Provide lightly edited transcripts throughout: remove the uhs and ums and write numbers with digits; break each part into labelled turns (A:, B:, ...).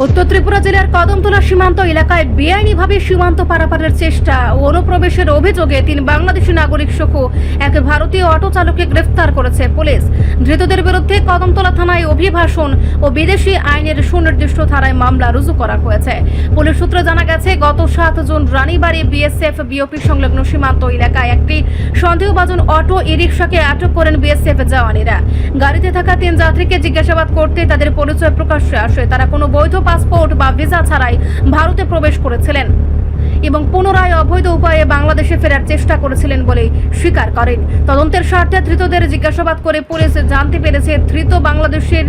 A: উত্তর ত্রিপুরা জেলার কদমতলা সীমান্ত এলাকায় বেআইনিভাবে সীমান্ত পারাপারের চেষ্টা ও অনুপ্রবেশের অভিযোগে 3 বাংলাদেশি নাগরিক সহ এক ভারতীয় অটো চালককে গ্রেফতার করেছে পুলিশ। ধৃতদের বিরুদ্ধে কদমতলা থানায় অভিবাসন ও বিদেশি আইনের সুনির্দিষ্ট ধারায় মামলা রুজু করা হয়েছে। পুলিশ সূত্রে জানা গেছে, গত 7 জুন রানীবাড়ী বিএসএফ বিওপি সংলগ্ন সীমান্ত এলাকায় একটি সন্দেহভাজন অটো ই-রিকশাকে আটক করেন বিএসএফ জওয়ানেরা। গাড়িতে থাকা 3 যাত্রীকে জিজ্ঞাসাবাদ করতে তাদের পরিচয় প্রকাশ্যে আসে। তারা কোনো বৈধ পাসপোর্ট বা ভিসা ছাড়াই ভারতে প্রবেশ করেছিলেন এবং পুনরায় অবৈধ উপায়ে বাংলাদেশে ফেরার চেষ্টা করেছিলেন বলে স্বীকার করেন। তদন্তের স্বার্থে ধৃতদের জিজ্ঞাসাবাদ করে পুলিশ জানতে পেরেছে, ধৃত বাংলাদেশের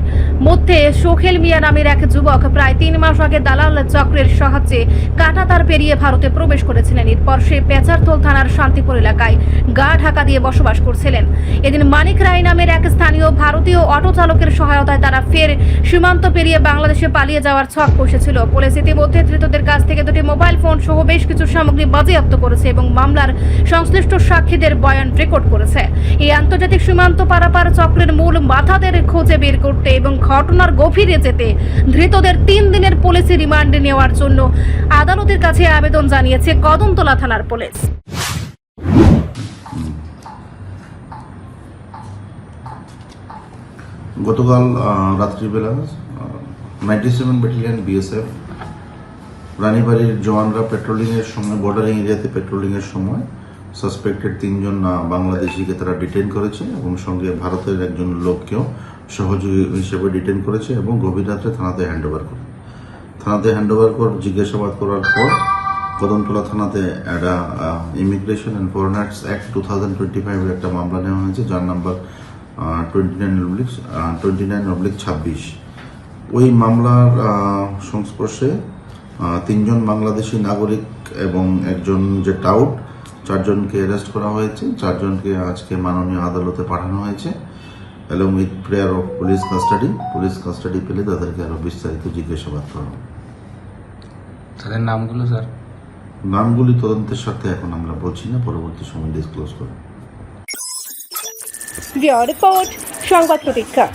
A: মধ্যে সোহেল মিয়া নামের এক যুবক প্রায় 3 মাস আগে দালাল চক্রের সাহায্যে কাঁটাতার পেরিয়ে ভারতে প্রবেশ করেছিলেন। এরপর সে পেচারতোল থানার শান্তিপুর এলাকায় গা ঢাকা দিয়ে বসবাস করছিলেন। এদিন মানিক রায় নামের এক স্থানীয় ভারতীয় অটো চালকের সহায়তায় তারা ফের সীমান্ত পেরিয়ে বাংলাদেশে পালিয়ে যাওয়ার ছক কষেছিল। পুলিশ ইতিমধ্যে ধৃতদের কাছ থেকে 2টি মোবাইল ফোন সহ বেশ কিছু সামগ্রী বাজেয়াপ্ত করেছে এবং মামলার সংশ্লিষ্ট সাক্ষীদের বয়ান রেকর্ড করেছে। এই আন্তর্জাতিক সীমান্ত পারাপার চক্রের মূল মাথাদের খুঁজে বের করতে এবং ঘটনার গভীরে যেতে ধৃতদের 3 দিনের পুলিশি রিমান্ডে নেওয়ার জন্য আদালতের কাছে আবেদন জানিয়েছে কদমতলা থানার পুলিশ।
B: গতকাল রাত্রিবেলা 97 ব্যাটালিয়ন বিএসএফ রানীবাড়ির জওয়ানরা পেট্রোলিংয়ের সময়, বর্ডারিং এরিয়াতে পেট্রোলিংয়ের সময় সাসপেক্টেড 3 জন বাংলাদেশিকে তারা ডিটেইন করেছে এবং সঙ্গে ভারতের একজন লোককেও সহযোগী হিসেবে ডিটেইন করেছে এবং গভীর রাত্রে থানাতে হ্যান্ডওভার করে। থানাতে হ্যান্ডওভার করে জিজ্ঞাসাবাদ করার পর কদমতলা থানাতে একটা ইমিগ্রেশন অ্যান্ড ফরেনার্স অ্যাক্ট 2025 এর একটা মামলা নেওয়া হয়েছে, যার নাম্বার 29/26। ওই মামলার সংস্পর্শে 3 জন বাংলাদেশি নাগরিক এবং একজন যে টাউট, 4 জনকে অ্যারেস্ট করা হয়েছে। 4 জনকে আজকে মাননীয় আদালতে পাঠানো হয়েছে এবং with prayer of police custody পেলে তাদেরকে আরো বিস্তারিত জিজ্ঞাসাবাদ করা হবে।
C: তাদের নামগুলো স্যার?
B: নামগুলি তদন্তের সাথে এখন আমরা বলছি না, পরবর্তী সময় ডিসক্লোজ করব।
A: রিপোর্ট সংবাদ প্রতীক্ষা।